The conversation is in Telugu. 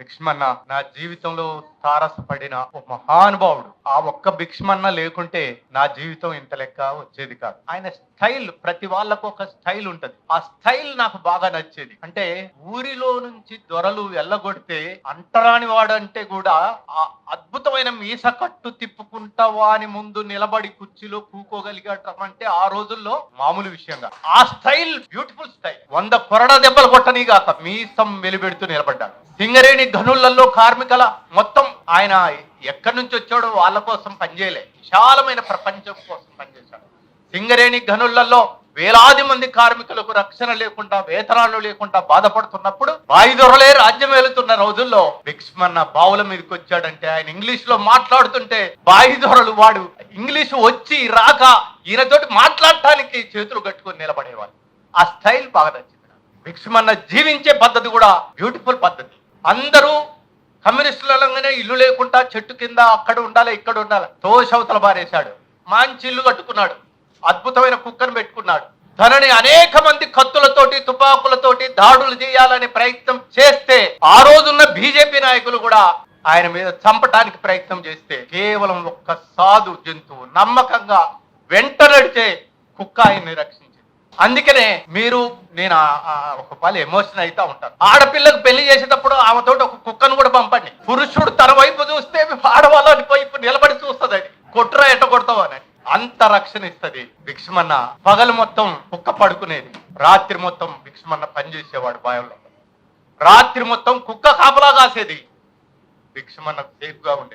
భిక్షమన్న నా జీవితంలో తారసపడిన ఒక మహానుభావుడు. ఆ ఒక్క భిక్షమన్న లేకుంటే నా జీవితం ఇంత లెక్క వచ్చేది కాదు. ఆయన స్టైల్, ప్రతి వాళ్ళకు ఒక స్టైల్ ఉంటది. ఆ స్టైల్ నాకు బాగా నచ్చేది. అంటే ఊరిలో నుంచి దొరలు వెళ్ళగొడితే అంటరాని వాడంటే కూడా ఆ అద్భుతమైన మీస కట్టు తిప్పుకుంటా వాని ముందు నిలబడి కుర్చీలో కూకోగలిగటం అంటే ఆ రోజుల్లో మామూలు విషయంగా. ఆ స్టైల్ బ్యూటిఫుల్ స్టైల్. 100 కొరడా దెబ్బలు కొట్టనిగాక మీసం వెలిపెడుతూ నిలబడ్డాడు. సింగరేణి గనులలో కార్మికుల మొత్తం ఆయన ఎక్కడి నుంచి వచ్చాడో వాళ్ళ కోసం పనిచేయలే, విశాలమైన ప్రపంచం కోసం పనిచేశాడు. సింగరేణి గనులలో వేలాది మంది కార్మికులకు రక్షణ లేకుండా, వేతనాలు లేకుండా బాధపడుతున్నప్పుడు బాయిదొరలే రాజ్యం వెళుతున్న రోజుల్లో భిక్షమన్న బావుల మీదకి వచ్చాడంటే ఆయన ఇంగ్లీష్ లో మాట్లాడుతుంటే బాయిదొరలు వాడు ఇంగ్లీషు వచ్చి రాక ఈయనతోటి మాట్లాడటానికి చేతులు కట్టుకొని నిలబడేవాడు. ఆ స్టైల్ బాగా నచ్చింది. భిక్షమన్న జీవించే పద్ధతి కూడా బ్యూటిఫుల్ పద్ధతి. అందరూ కమ్యూనిస్టులనే ఇల్లు లేకుండా చెట్టు కింద అక్కడ ఉండాలి ఇక్కడ ఉండాలి తోషవతల బారేశాడు. మంచి ఇల్లు కట్టుకున్నాడు, అద్భుతమైన కుక్కను పెట్టుకున్నాడు. తనని అనేక మంది కత్తులతోటి తుపాకులతోటి దాడులు చేయాలనే ప్రయత్నం చేస్తే ఆ రోజున్న బీజేపీ నాయకులు కూడా ఆయన మీద చంపటానికి ప్రయత్నం చేస్తే కేవలం ఒక్క సాధు జంతువు నమ్మకంగా వెంట నడిచే కుక్క ఆయన్ని రక్షించింది. అందుకనే నేను ఒక పాలు ఎమోషన్ అయితే ఉంటాను. ఆడపిల్లకు పెళ్లి చేసేటప్పుడు ఆమెతో ఒక కుక్కను కూడా పంపండి. పురుషుడు తన వైపు చూస్తే ఆడవాళ్ళని వైపు నిలబడి చూస్తుంది, అది కొట్టురా ఎట్ట కొడతావు అని. అంత రక్షణ ఇస్తుంది భిక్షమన్న. పగలు మొత్తం కుక్క పడుకునేది, రాత్రి మొత్తం భిక్షమన్న పనిచేసేవాడు బాయంలో. రాత్రి మొత్తం కుక్క కాపలా కాసేది, భిక్షమన్న సేఫ్ గా ఉండేది.